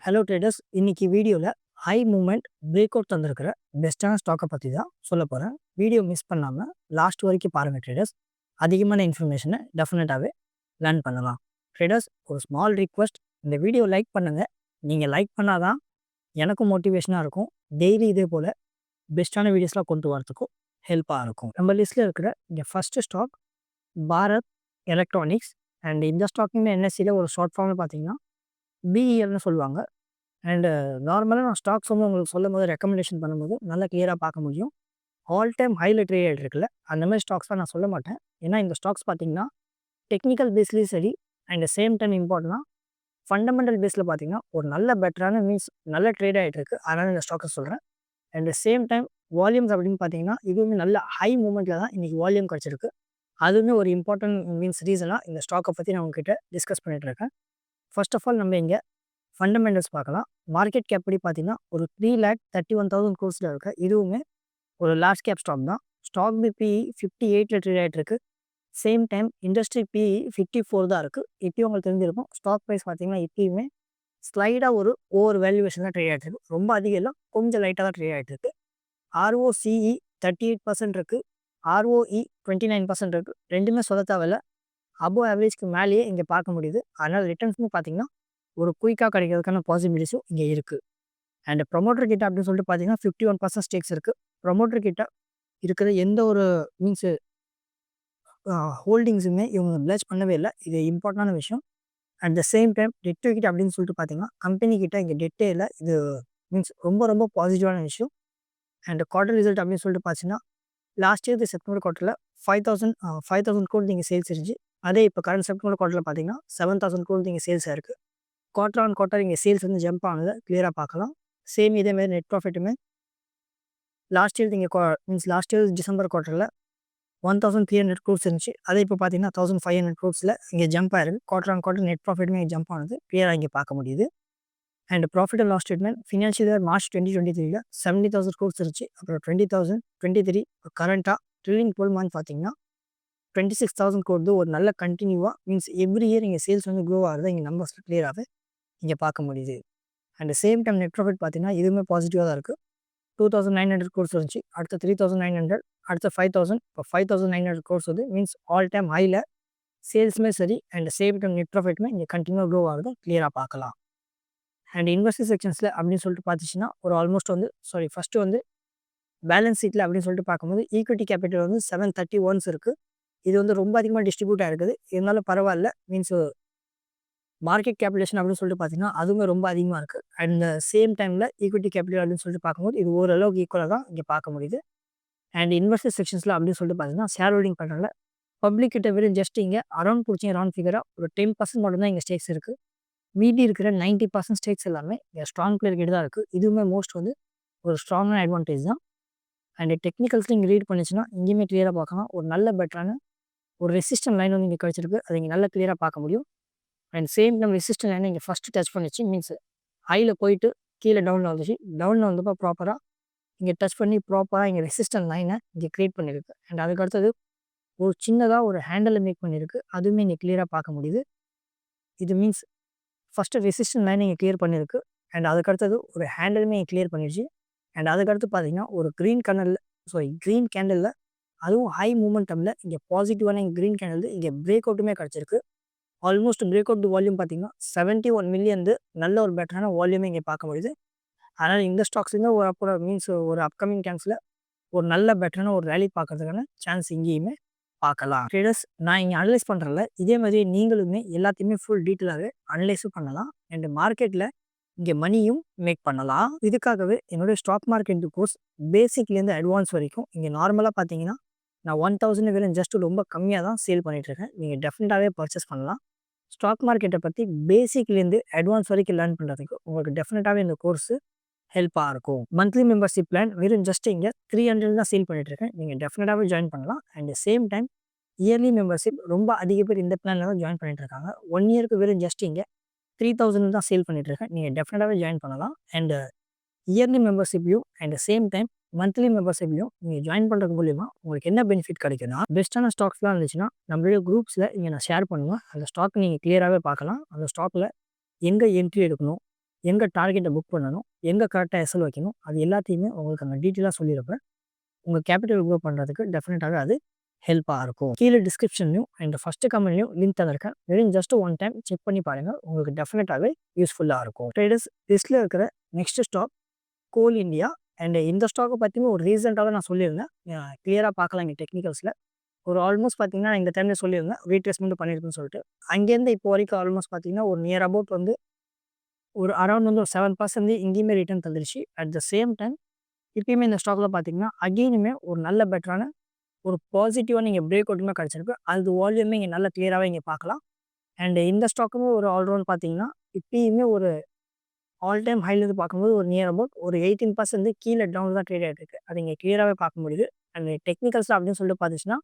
Hello traders, இன்னைக்கு வீடியோவில் high moment break out தந்திருக்கிற பெஸ்ட்டான ஸ்டாக்கை பற்றி தான் சொல்ல போகிறேன். வீடியோ மிஸ் பண்ணாமல் லாஸ்ட் வரைக்கும் பாருங்கள் ட்ரேடர்ஸ். அதிகமான இன்ஃபர்மேஷனை டெஃபினட்டாகவே லேர்ன் பண்ணலாம். ட்ரேடர்ஸ், ஒரு ஸ்மால் ரிக்வெஸ்ட், இந்த வீடியோ லைக் பண்ணுங்கள். நீங்கள் லைக் பண்ணால் தான் எனக்கும் மோட்டிவேஷனாக இருக்கும். டெய்லி இதே போல் பெஸ்ட்டான வீடியோஸ்லாம் கொண்டு வரதுக்கும் ஹெல்ப்பாக இருக்கும். நம்ம லிஸ்ட்டில் இருக்கிற இங்கே first stock Bharat electronics. And இந்த ஸ்டாக்குமே என்எஸ்சியில் ஒரு ஷார்ட் ஃபார்மில் பார்த்தீங்கன்னா பிஇஎல்னு சொல்லுவாங்க. அண்டு நார்மலாக நான் ஸ்டாக்ஸ் வந்து உங்களுக்கு சொல்லும் போது ரெக்கமெண்டேஷன் பண்ணும்போது நல்லா கிளியராக பார்க்க முடியும். ஆல் டைம் ஹையில் ட்ரேட் ஆகிட்டு இருக்குல்ல, அந்த மாதிரி ஸ்டாக்ஸ்லாம் நான் சொல்ல மாட்டேன். ஏன்னா இந்த ஸ்டாக்ஸ் பார்த்தீங்கன்னா டெக்னிக்கல் பேஸ்லேயும் சரி, அண்ட் சேம் டைம் இம்பார்ட்டனா ஃபண்டமெண்டல் பேஸில் பார்த்தீங்கன்னா ஒரு நல்ல பெட்டரான மீன்ஸ் நல்ல ட்ரேட் ஆகிட்டு இருக்குது. அதனால் இந்த ஸ்டாக்கை சொல்கிறேன். அண்ட் சேம் டைம் வால்யூம்ஸ் அப்படின்னு பார்த்தீங்கன்னா இதுவுமே நல்ல ஹை மூமெண்ட்டில் தான் இன்றைக்கி வால்யூம் கிடச்சிருக்கு. அதுவுமே ஒரு இம்பார்ட்டன்ட் மீன்ஸ் ரீசனாக இந்த ஸ்டாக்கை பற்றி நான் உங்ககிட்ட டிஸ்கஸ் பண்ணிகிட்டு இருக்கேன். ஃபர்ஸ்ட் ஆஃப் ஆல் நம்ம இங்கே ஃபண்டமெண்டல்ஸ் பார்க்கலாம். மார்க்கெட் கேப் படி பார்த்தீங்கன்னா ஒரு 3,31,000 crores இருக்கு. இதுவுமே ஒரு லார்ஜ் கேப் ஸ்டாக் தான். ஸ்டாக் பிபி 58 ட்ரேட் ஆகிட்டு இருக்கு. சேம் டைம் இண்டஸ்ட்ரி பிஇ 54 தான் இருக்குது. இப்பயும் உங்களுக்கு தெரிஞ்சிருக்கும். ஸ்டாக் ப்ரைஸ் பார்த்தீங்கன்னா இப்பயுமே ஸ்லைடாக ஒரு ஓவர் வேல்யூவேஷன் தான் ட்ரேட் ஆகிட்டு இருக்கு. ரொம்ப அதிகம் இல்லை, கொஞ்சம் லைட்டாக தான் ட்ரேட் ஆகிட்டு இருக்கு. ROCE 38% இருக்குது. ROE 29% இருக்குது. ரெண்டுமே சொல்ல தேவையில்ல, அபோவ் ஆவரேஜ்க்கு மேலேயே இங்கே பார்க்க முடியுது. அதனால் ரிட்டர்ன்ஸுமே பார்த்தீங்கன்னா ஒரு குயிக்காக கிடைக்கிறதுக்கான பாசிபிலிட்டிஸும் இங்கே இருக்குது. அண்ட் ப்ரொமோட்டர் கிட்ட அப்படின்னு சொல்லிட்டு பார்த்தீங்கன்னா 51% ஸ்டேக்ஸ் இருக்குது. ப்ரொமோட்டர் கிட்ட இருக்கிற எந்த ஒரு மீன்ஸு ஹோல்டிங்ஸுமே இவங்க பிளேஸ் பண்ணவே இல்லை. இது இம்பார்ட்டண்டான விஷயம். அட் த சேம் டைம் டெட் கிட்ட அப்படின்னு சொல்லிட்டு பார்த்தீங்கன்னா கம்பெனி கிட்ட இங்கே டெட்டே இல்லை. இது மீன்ஸ் ரொம்ப ரொம்ப பாசிட்டிவான விஷயம். அண்ட் குவார்டர் ரிசல்ட் அப்படின்னு சொல்லிட்டு பார்த்தீங்கன்னா லாஸ்ட் இயர் செப்டம்பர் குவார்ட்டரில் 5,000 crores இங்கே சேல்ஸ் இருந்துச்சு. அதே இப்போ கரண்ட் செப்டம்பர் குவார்ட்டரில் பார்த்தீங்கன்னா 7,000 crores இங்கே சேல்ஸாக இருக்குது. குவார்டர் ஆன் குவார்ட்டர் இங்கே சேல்ஸ் வந்து ஜம்ப் ஆனதை கிளியராக பார்க்கலாம். சேம் இதேமாதிரி நெட் ப்ராஃபிட்டுமே லாஸ்ட் இயர் இங்கே மீன்ஸ் லாஸ்ட் இயர் டிசம்பர் குவார்ட்டரில் 1,300 crores இருந்துச்சு. அதே இப்போ பார்த்தீங்கன்னா 1,500 crores இங்கே ஜம்ப் ஆயிருக்கு. குவார்டர் ஆன் குவார்ட்டர் நெட் ப்ராஃபிட்டுமே ஜம்ப் ஆனது கிளியராக இங்கே பார்க்க முடியுது. And profit and loss statement financial year March 2023 70,000 crores இருந்துச்சு. அப்புறம் 2023 கரண்ட்டாக ட்ரில்லிங் 12 மந்த் பார்த்தீங்கன்னா 26,000 crores ஒரு நல்ல கண்டினியூவாக மீன்ஸ் எவ்ரி இயர் இங்கே சேல்ஸ் வந்து க்ரோ ஆகுது. இங்கே நம்பர்ஸில் கிளியராகவே இங்கே பார்க்க முடியுது. And same time net profit பார்த்தீங்கன்னா இதுவுமே பாசிட்டிவாக தான் இருக்குது. 2,900 crores இருந்துச்சு. அடுத்த 3,900, அடுத்த 5,000, இப்போ 5,900 crores வந்து மீன்ஸ் ஆல் டைம் ஹையில் சேல்ஸுமே சரி அண்ட் சேம் டைம் நெட் ப்ராஃபிட்டுமே இங்கே கண்டினியூவாக க்ரோ ஆகுது கிளியராக பார்க்கலாம். அண்ட் இன்வெஸ்டர் செக்ஷன்ஸில் அப்படின்னு சொல்லிட்டு பார்த்துச்சுன்னா ஒரு ஆல்மோஸ்ட் வந்து ஃபஸ்ட்டு வந்து பேலன்ஸ் ஷீட்டில் அப்படின்னு சொல்லிட்டு பார்க்கும்போது ஈக்விட்டி கேபிட்டல் வந்து 731 இருக்குது. இது வந்து ரொம்ப அதிகமாக டிஸ்ட்ரிபியூட் ஆகிருக்குது. இருந்தாலும் பரவாயில்ல, மீன்ஸ் மார்க்கெட் கேபிடேஷன் அப்படின்னு சொல்லிட்டு பார்த்தீங்கன்னா அதுவுமே ரொம்ப அதிகமாக இருக்குது. அண்ட் சேம் டைமில் ஈக்விட்டி கேபிட்டல் அப்படின்னு சொல்லிட்டு பார்க்கும்போது இது ஓரளவுக்கு ஈக்குவலாக தான் இங்கே பார்க்க முடியுது. அண்ட் இன்வெஸ்டர் செக்ஷன்ஸில் அப்படின்னு சொல்லிட்டு பார்த்தீங்கன்னா ஷேர் ஹோல்டிங் பண்ணுறதுல பப்ளிக் கிட்ட வெறும் ஜஸ்ட் இங்கே அரௌண்ட் பிடிச்சிங்க ரவுண்ட் ஃபிகராக ஒரு 10% மட்டும்தான் இங்கே ஸ்டேக்ஸ் இருக்குது. மீதி இருக்கிற 90% ஸ்டேக்ஸ் எல்லாமே இங்கே ஸ்ட்ராங் பிளேயர் கிட்ட தான் இருக்குது. இதுவுமே மோஸ்ட் வந்து ஒரு ஸ்ட்ராங்கான அட்வான்டேஜ் தான். அண்ட் டெக்னிக்கல்ஸில் இங்கே ரீட் பண்ணிச்சுன்னா இங்கேயுமே கிளியராக பார்க்கலாம். ஒரு நல்ல பெட்டரான ஒரு ரெசிஸ்டன்ட் லைன் வந்து இங்கே கிடச்சிருக்கு. அதை இங்கே நல்லா கிளியராக பார்க்க முடியும். அண்ட் சேம் டைம் ரெசிஸ்டன்ட் லைனை இங்கே ஃபஸ்ட்டு டச் பண்ணிச்சு. மீன்ஸ் ஹையில் போயிட்டு கீழே டவுனில் வந்துச்சு. டவுனில் வந்தப்போ ப்ராப்பராக இங்கே டச் பண்ணி ப்ராப்பராக இங்கே ரெசிஸ்டன்ட் லைனை இங்கே க்ரியேட் பண்ணியிருக்கு. அண்ட் அதுக்கு அடுத்தது ஒரு சின்னதாக ஒரு ஹேண்டலை மேக் பண்ணியிருக்கு. அதுவுமே இங்கே கிளியராக பார்க்க முடியுது. இது மீன்ஸ் ஃபஸ்ட்டு ரெசிஸ்டன்ட் லைனை இங்கே கிளியர் பண்ணியிருக்கு. அண்ட் அதுக்கடுத்தது ஒரு ஹேண்டலுமே இங்கே கிளியர் பண்ணிடுச்சு. அண்ட் அதுக்கடுத்து பார்த்தீங்கன்னா ஒரு க்ரீன் கேண்டலில் அதுவும் ஹை மூமெண்டமில் இங்கே பாசிட்டிவான இங்கே க்ரீன் கேண்டல் இங்கே பிரேக் அவுட்டுமே கிடச்சிருக்கு. ஆல்மோஸ்ட் பிரேக் அவுட் வால்யூம் பார்த்தீங்கன்னா 71 மில்லியன் நல்ல ஒரு பெட்டரான வால்யூமே இங்கே பார்க்க முடியுது. அதனால் இந்த ஸ்டாக்ஸுங்க ஒரு அப்புறம் மீன்ஸ் ஒரு அப்கமிங் டைம்ஸில் ஒரு நல்ல பெட்டரான ஒரு ரேலி பார்க்கறதுக்கான சான்ஸ் இங்கேயுமே பார்க்கலாம். ட்ரேடர்ஸ், நான் இங்கே அனலைஸ் பண்ணுறதில்ல, இதே மாதிரி நீங்களுமே எல்லாத்தையுமே ஃபுல் டீட்டெயிலாகவே அனலைஸும் பண்ணலாம். அண்ட் மார்க்கெட்டில் இங்கே மணியும் மேக் பண்ணலாம். இதுக்காகவே என்னுடைய ஸ்டாக் மார்க்கெட் கோர்ஸ் பேசிக்லேருந்து அட்வான்ஸ் வரைக்கும் இங்கே நார்மலாக பார்த்தீங்கன்னா நான் 1,000 வெறும் ஜஸ்ட் ரொம்ப கம்மியாக தான் சேல் பண்ணிகிட்ருக்கேன். நீங்கள் டெஃபினட்டாகவே பர்ச்சேஸ் பண்ணலாம். ஸ்டாக் மார்க்கெட்டை பற்றி பேசிக்லேருந்து அட்வான்ஸ் வரைக்கும் லேர்ன் பண்ணுறதுக்கு உங்களுக்கு டெஃபினட்டாகவே இந்த கோர்ஸு ஹெல்ப்பாக இருக்கும். மந்த்லி மெம்பர்ஷிப் பிளான் வெறும் ஜஸ்ட் இங்கே 300 தான் சேல் பண்ணிகிட்ருக்கேன். நீங்கள் டெஃபினட்டாகவே ஜாயின் பண்ணலாம். And same time yearly membership ரொம்ப அதிக பேர் இந்த பிளானில் தான் ஜாயின் பண்ணிகிட்ருக்காங்க. 1 இயருக்கு வெறும் ஜஸ்ட் இங்கே 3,000 தான் சேல் பண்ணிகிட்ருக்கேன். நீங்கள் டெஃபினட்டாகவே ஜாயின் பண்ணலாம். அண்ட் இயர்லி மெம்பர்ஷிப்லையும் அண்ட் சேம் டைம் மந்த்லி மெம்பர்ஷிப்லையும் நீங்கள் ஜாயின் பண்ணுறது மூலிமா உங்களுக்கு என்ன பெனிஃபிட் கிடைக்குன்னா பெஸ்ட்டான ஸ்டாக்ஸ்லாம் இருந்துச்சுன்னா நம்மளுடைய குரூப்ஸில் இங்கே நான் ஷேர் பண்ணுவேன். அந்த ஸ்டாக் நீங்கள் கிளியராகவே பார்க்கலாம். அந்த ஸ்டாக்கில் எங்கே என்ட்ரி எடுக்கணும், எங்கே டார்கெட்டை புக் பண்ணணும், எங்கே கரெக்டாக எஸ்எல் வைக்கணும், அது எல்லாத்தையுமே உங்களுக்கு அங்கே டீட்டெயிலாக சொல்லியிருப்பேன். உங்கள் கேபிட்டல் க்ரோ பண்ணுறதுக்கு டெஃபினட்டாக அது ஹெல்ப்பாக இருக்கும். கீழே டிஸ்கிரிப்ஷன்லையும் அண்ட் ஃபஸ்ட்டு கமெண்ட்லையும் லிங்க் தந்திருக்கேன். வெறும் ஜஸ்ட் ஒன் டைம் செக் பண்ணி பாருங்கள். உங்களுக்கு டெஃபினட்டாகவே யூஸ்ஃபுல்லாக இருக்கும். ட்ரேடர்ஸ் லிஸ்ட்டில் இருக்கிற next stock coal India. And இந்த ஸ்டாக்கை பற்றியும் ஒரு ரீசெண்டாக நான் சொல்லியிருந்தேன். கிளியராக பார்க்கலாம் இங்கே டெக்னிக்கல்ஸில். ஒரு ஆல்மோஸ்ட் பார்த்தீங்கன்னா இந்த டைமில் சொல்லியிருந்தேன் ரீட்ரேஸ்மெண்ட் பண்ணியிருக்குன்னு சொல்லிட்டு. அங்கேருந்து இப்போ வரைக்கும் ஆல்மோஸ்ட் பார்த்தீங்கன்னா ஒரு நியர் அபவுட் வந்து ஒரு அரௌண்ட் வந்து ஒரு 7% இங்கேயுமே ரிட்டர்ன் தந்துருச்சு. அட் த சேம் டைம் இப்பயுமே இந்த ஸ்டாக்கில் பார்த்தீங்கன்னா அகெயினுமே ஒரு நல்ல பெட்டரான ஒரு பாசிட்டிவாக நீங்கள் பிரேக் அவுட்டுமே கிடச்சிருக்கு. அது வால்யூமே இங்கே நல்ல கிளியராகவே இங்கே பார்க்கலாம். அண்ட் இந்த ஸ்டாக்குமே ஒரு ஆல்ரவுண்ட் பார்த்தீங்கன்னா இப்பயுமே ஒரு ஆல் டைம் ஹைலேருந்து பார்க்கும்போது ஒரு நியர் அபவுட் ஒரு 18% கீழே டவுன் தான் ட்ரேட் ஆகிட்டு இருக்குது. அது இங்கே கிளியராகவே பார்க்க முடியுது. அண்ட் டெக்னிக்கல்ஸ் அப்படின்னு சொல்லிட்டு பார்த்துச்சுன்னா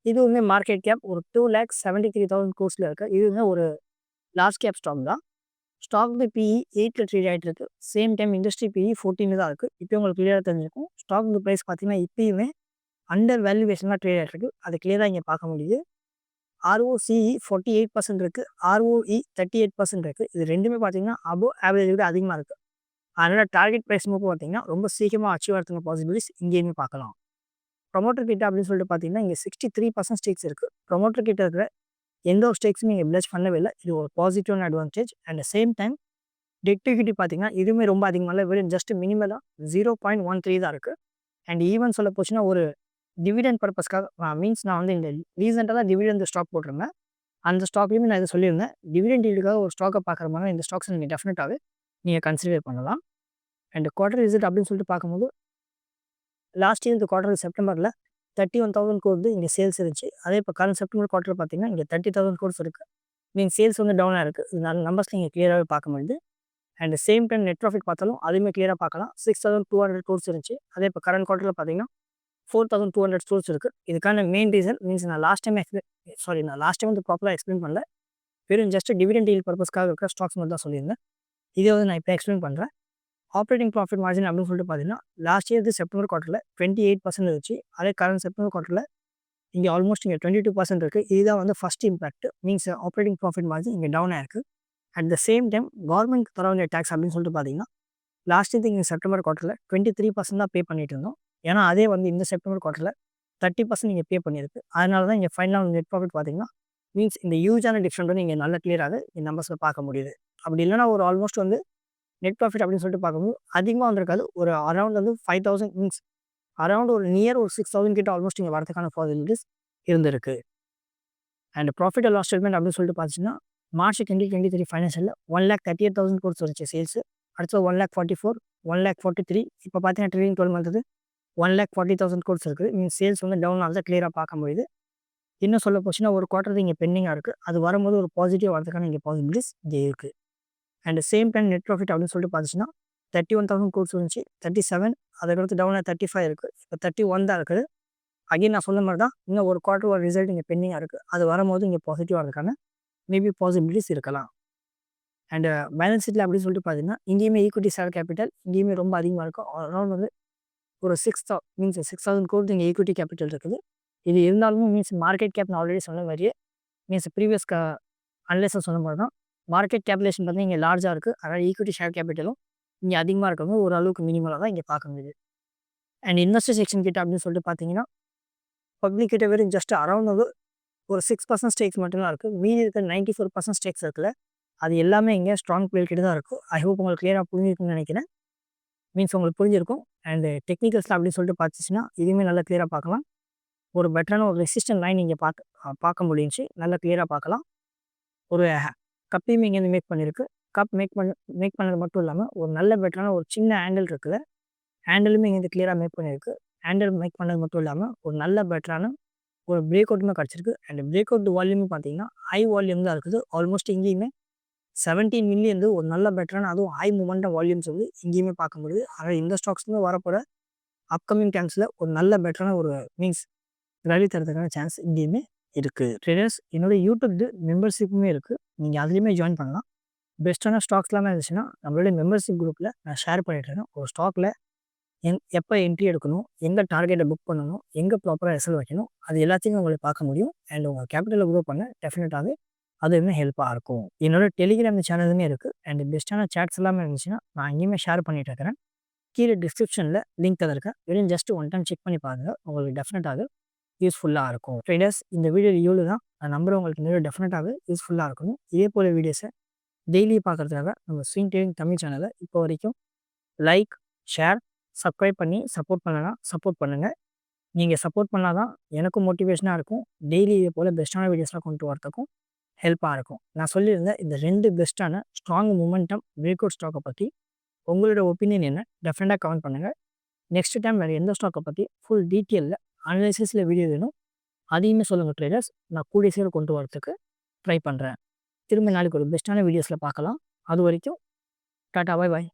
இதுவுமே மார்க்கெட் கேப் ஒரு 2,73,000 கோர்ஸில் இருக்குது. இதுவுமே ஒரு லார்ஜ் கேப் ஸ்டாக் தான். ஸ்டாக் பிஇ 8ல் ட்ரேட் ஆகிட்டு இருக்கு. சேம் டைம் இண்டஸ்ட்ரி பிஇ 14 தான் இருக்குது. இப்போ உங்களுக்கு கிளியராக தெரிஞ்சிருக்கும். ஸ்டாக் ப்ரைஸ் பார்த்தீங்கன்னா இப்பயுமே அண்டர் வேல்யூவேஷனாக ட்ரேட் ஆகிட்டு இருக்குது. அது கிளியராக இங்கே பார்க்க முடியுது. ROCE 48% இருக்குது. ROE 38% இருக்குது. இது ரெண்டுமே பார்த்தீங்கன்னா அபோவ் ஆவரேஜ் விட அதிகமாக இருக்குது. அதனால் டார்கெட் ப்ரைஸ் மூவ் பார்த்தீங்கன்னா ரொம்ப சீக்கிரமாக அச்சீவ் ஆகிறதுக்கு பாசிபிலிட்டிஸ் இங்கேயுமே பார்க்கலாம். ப்ரொமோட்டர் கிட்ட அப்படின்னு சொல்லிட்டு பார்த்தீங்கன்னா இங்கே 63% ஸ்டேக்ஸ் இருக்குது. ப்ரொமோட்டர் கிட்ட இருக்கிற எந்த ஒரு ஸ்டேக்ஸுமே இங்கே பிளச் பண்ணவே இல்லை. இது ஒரு பாசிட்டிவான advantage. And same time dead equity பார்த்தீங்கன்னா இதுவுமே ரொம்ப அதிகமாக இல்லை. வெறும் ஜஸ்ட் மினிமலாக 0.13 தான் இருக்குது. அண்ட் ஈவன் சொல்ல போச்சுன்னா ஒரு டிவிடெண்ட் பர்பஸ்க்காக மீன்ஸ் நான் வந்து இந்த ரீசெண்டாக தான் டிவிடெண்ட் ஸ்டாக் போட்டிருந்தேன். அந்த ஸ்டாக்லையுமே நான் இதை சொல்லியிருந்தேன். டிவிடெண்ட் ஈல்டுக்காக ஒரு ஸ்டாக்கை பார்க்குற மாதிரி இந்த ஸ்டாக்ஸை நீங்கள் டெஃபினட்டாகவே நீங்கள் கன்சிடர் பண்ணலாம். அண்ட் குவார்டர் ரிசல்ட் அப்படின்னு சொல்லிட்டு பார்க்கும்போது லாஸ்ட் இயர் இந்த குவார்டர் செப்டம்பரில் 31,000 crore வந்து இங்கே சேல்ஸ் இருந்துச்சு. அதே இப்போ கரண்ட் செப்டம்பர் குவார்டர் பார்த்தீங்கன்னா இங்கே 30,000 crore இருக்குது. மீன் சேல்ஸ் வந்து டவுனாக இருக்குது. இதனால நம்பர்ஸ் நீங்கள் கிளியராகவே பார்க்க முடியுது. And same time net profit பார்த்தாலும் அதுவுமே கிளியராக பார்க்கலாம். 6,200 crore இருந்துச்சு. அதே இப்போ கரண்ட் குவார்டரில் பார்த்தீங்கன்னா 4,200 crore இருக்குது. இதுக்கான மெயின் ரீசன் மீன்ஸ் நான் லாஸ்ட் டைம் வந்து ப்ராப்பராக எக்ஸ்பிளைன் பண்ணல. வெறும் ஜஸ்ட் டிவிடெண்ட் டீல் பர்பஸ்க்காக இருக்கிற ஸ்டாக்ஸ் மட்டும் தான் சொல்லியிருந்தேன். இதே வந்து நான் இப்போ எக்ஸ்பிளைன் பண்ணுறேன். ஆப்ரேட்டிங் ப்ராஃபிட் மார்ஜின் அப்படின்னு சொல்லிட்டு பார்த்தீங்கன்னா லாஸ்ட் இயர் செப்டம்பர் குவார்ட்டரில் 28% இருந்துச்சு. அதே கரண்ட் செப்டம்பர் குவார்ட்டரில் இங்கே ஆல்மோஸ்ட் இங்கே 22% இருக்குது. இதுதான் வந்து first impact. Means operating profit margin இங்கே டவுன் ஆயிருக்கு. At the same time government தர வேண்டிய டேக்ஸ் அப்படின்னு சொல்லிட்டு பார்த்தீங்கன்னா லாஸ்ட் இயர் இங்கே செப்டம்பர் குவார்ட்டரில் 23% தான் பே பண்ணிட்டு இருந்தோம். ஏன்னா அதே வந்து இந்த செப்டம்பர் குவார்ட்டரில் 30% நீங்கள் பே பண்ணியிருக்கு. அதனால தான் இங்கே ஃபைனலாக நெட் ப்ராஃபிட் பார்த்தீங்கன்னா மீன்ஸ் இந்த ஹியூஜான டிஃப்ரெண்ட் வந்து இங்கே நல்ல கிளியராக இந்த நம்பர்ஸில் பார்க்க முடியுது. அப்படி இல்லைனா ஒரு ஆல்மோஸ்ட் வந்து நெட் ப்ராஃபிட் அப்படின்னு சொல்லிட்டு பார்க்கும்போது அதிகமாக வந்திருக்காது. ஒரு அரௌண்ட் வந்து 5,000 மீன்ஸ் அரௌண்ட் ஒரு நியர் ஒரு 6,000 கிட்ட ஆல்மோஸ்ட் இங்கே வரதுக்கான பாசிபிலிட்டிஸ் இருந்திருக்கு. And profit and loss statement அப்படின்னு சொல்லிட்டு பார்த்துச்சுன்னா மார்ச் 2023 ஃபைனான்ஷியலில் 1,38,000 crore வந்துச்சு சேல்ஸ். அடுத்தது 1,44,000, 1,43,000. இப்போ பார்த்தீங்கன்னா ட்ரெயிலிங் 12 மந்த்து 1,40,000 crore இருக்குது. மீன்ஸ் சேல்ஸ் வந்து டவுன் ஆகுது கிளியராக பார்க்க முடியுது. இன்னும் சொல்ல போச்சுன்னா ஒரு குவார்ட்டர் இங்கே பெண்டிங்காக இருக்குது. அது வரும்போது ஒரு பாசிட்டிவ் வரதுக்கான இங்கே பாசிபிலிட்டிஸ் இங்கே இருக்குது. And same time net profit அப்படின்னு சொல்லிட்டு பார்த்துச்சுன்னா 31,000 crore இருந்துச்சு. 37, அதுக்கடுத்து டவுனாக 35 இருக்குது. இப்போ 31 தான் இருக்குது. அகைன் நான் சொன்ன மாதிரி தான் இன்னும் ஒரு குவார்ட்டர் ஒரு ரிசல்ட் இங்கே பெண்டிங்காக இருக்குது. அது வரும்போது இங்கே பாசிட்டிவாக இருக்கான மேபி பாசிபிலிட்டிஸ் இருக்கலாம். அண்ட் பேலன்ஸ் ஷீட்டில் அப்படின்னு சொல்லிட்டு பார்த்தீங்கன்னா இங்கேயுமே ஈக்விட்டி ஷேர் கேபிட்டல் இங்கேயுமே ரொம்ப அதிகமாக இருக்கும். அரௌண்ட் வந்து ஒரு 6,000 crore இங்கே ஈக்விட்டி கேபிட்டல் இருக்குது. இது இருந்தாலும் மீன்ஸ் மார்க்கெட் கேப் நான் ஆல்ரெடி சொன்ன மாதிரியே மீன்ஸ் ப்ரீவியஸ் அனலைஸில் சொன்ன மாதிரி தான் மார்க்கெட் கேபிலேஷன் பார்த்தீங்கன்னா இங்கே லார்ஜாக இருக்குது. அதனால் ஈக்விட்டி ஷேர் கேபிட்டலும் இங்கே அதிகமாக இருக்கவங்க ஓரளவுக்கு மினிமலாக தான் இங்கே பார்க்க முடியுது. அண்ட் இன்வெஸ்டர் செக்ஷன் கிட்ட அப்படின்னு சொல்லிட்டு பார்த்தீங்கன்னா பப்ளிக் கிட்ட வெறும் ஜஸ்ட் அரௌண்ட் வந்து ஒரு 6% ஸ்டேக்ஸ் மட்டும்தான் இருக்குது. மீதி இருக்கிற 94% ஸ்டேக்ஸ் இருக்குல்ல அது எல்லாமே இங்கே ஸ்ட்ராங் பிளேயர் கிட்ட தான் இருக்கும். ஐ ஹோப் உங்களுக்கு கிளியராக புரிஞ்சிருக்குன்னு நினைக்கிறேன். மீன்ஸ் உங்களுக்கு புரிஞ்சிருக்கும். அண்ட் டெக்னிக்கல்ஸில் அப்படின்னு சொல்லிட்டு பார்த்துச்சுன்னா இதுவுமே நல்லா கிளியராக பார்க்கலாம். ஒரு பெட்டரான ஒரு ரெசிஸ்டன்ட் லைன் இங்கே பார்க்க முடிஞ்சிச்சு. நல்லா கிளியராக பார்க்கலாம். ஒரு கப்பையுமே இங்கேருந்து மேக் பண்ணியிருக்கு. கப் மேக் பண்ணது மட்டும் இல்லாமல் ஒரு நல்ல பெட்டரான ஒரு சின்ன ஆங்கிள் இருக்குது. ஹேண்டிலுமே இங்கேருந்து கிளியராக மேக் பண்ணியிருக்கு. ஹேண்டில் மேக் பண்ணது மட்டும் இல்லாமல் ஒரு நல்ல பெட்டரான ஒரு பிரேக் அவுட்டுமே கிடச்சிருக்கு. அண்ட் பிரேக் அவுட் வால்யூமே பார்த்தீங்கன்னா ஹை வால்யூம் தான் இருக்குது. ஆல்மோஸ்ட் இங்கேயுமே 17 மில்லியன் ஒரு நல்ல பெட்டரான அதுவும் ஹை மூமெண்ட்டாக வால்யூம்ஸ் வந்து இங்கேயுமே பார்க்க முடியுது. அதனால் இந்த ஸ்டாக்ஸ்லேருந்து வரப்போகிற அப்கமிங் டைம்ஸில் ஒரு நல்ல பெட்டரான ஒரு மீன்ஸ் ரேலி தரதுக்கான சான்ஸ் இங்கேயுமே இருக்குது. ட்ரேடர்ஸ் என்னோட யூடியூப் மெம்பர்ஷிப்புமே இருக்குது. நீங்கள் அதுலேயுமே ஜாயின் பண்ணலாம். பெஸ்ட்டான ஸ்டாக்ஸ்லாமே இருந்துச்சுன்னா நம்மளுடைய மெம்பர்ஷிப் குரூப்பில் நான் ஷேர் பண்ணிட்டுருக்கேன். ஒரு ஸ்டாக்கில் எப்போ என்ட்ரி எடுக்கணும், எங்கே டார்கெட்டை புக் பண்ணணும், எங்கே ப்ராப்பராக எஸ்எல் வைக்கணும், அது எல்லாத்தையும் உங்களுக்கு பார்க்க முடியும். அண்ட் உங்கள் கேபிட்டலை க்ரோ பண்ண டெஃபினட்டாகவே அதுவுமே ஹெல்ப்பாக இருக்கும். என்னோட டெலிகிராம் சேனலுமே இருக்குது. அண்ட் பெஸ்ட்டான சேட்ஸ் எல்லாமே இருந்துச்சுன்னா நான் அங்கேயுமே ஷேர் பண்ணிட்டு இருக்கிறேன். கீழே டிஸ்கிரிப்ஷனில் லிங்க் தந்திருக்கேன். வெறும் ஜஸ்ட் ஒன் டைம் செக் பண்ணி பாருங்கள். உங்களுக்கு டெஃபினட்டாக யூஸ்ஃபுல்லாக இருக்கும். ட்ரேடர்ஸ், இந்த வீடியோ இவ்வளோ தான். நான் நம்புறேன் உங்களுக்கு இந்த வீடியோ டெஃபினட்டாக யூஸ்ஃபுல்லாக இருக்கணும். இதே போல் வீடியோஸை டெய்லி பார்க்குறதுக்காக நம்ம ஸ்விங் ட்ரேடிங் தமிழ் சேனலை இப்போ வரைக்கும் லைக், ஷேர், சப்ஸ்கிரைப் பண்ணி சப்போர்ட் பண்ணலாம். சப்போர்ட் பண்ணுங்கள். நீங்கள் சப்போர்ட் பண்ணால் தான் எனக்கும் மோட்டிவேஷனாக இருக்கும். டெய்லி இதே போல் பெஸ்ட்டான வீடியோஸ்லாம் கொண்டு வரதுக்கும் ஹெல்ப்பாக இருக்கும். நான் சொல்லியிருந்தேன் இந்த 2 பெஸ்ட்டான ஸ்ட்ராங் மொமெண்டம் பிரேக் அவுட் ஸ்டாக்கை பற்றி உங்களோட ஒப்பீனியன் என்ன டெஃபினட்டாக கமெண்ட் பண்ணுங்கள். நெக்ஸ்ட் டைம் வேறு எந்த ஸ்டாக்கை பற்றி ஃபுல் டீட்டெயிலில் அனலைசிஸில் வீடியோ வேணும் அதையுமே சொல்லுங்கள் ட்ரேடர்ஸ். நான் கூடிய சீக்கிரம் கொண்டு வரதுக்கு ட்ரை பண்ணுறேன். திரும்ப நாளைக்கு ஒரு பெஸ்ட்டான வீடியோஸில் பார்க்கலாம். அது வரைக்கும் டாட்டா, பாய் பாய்.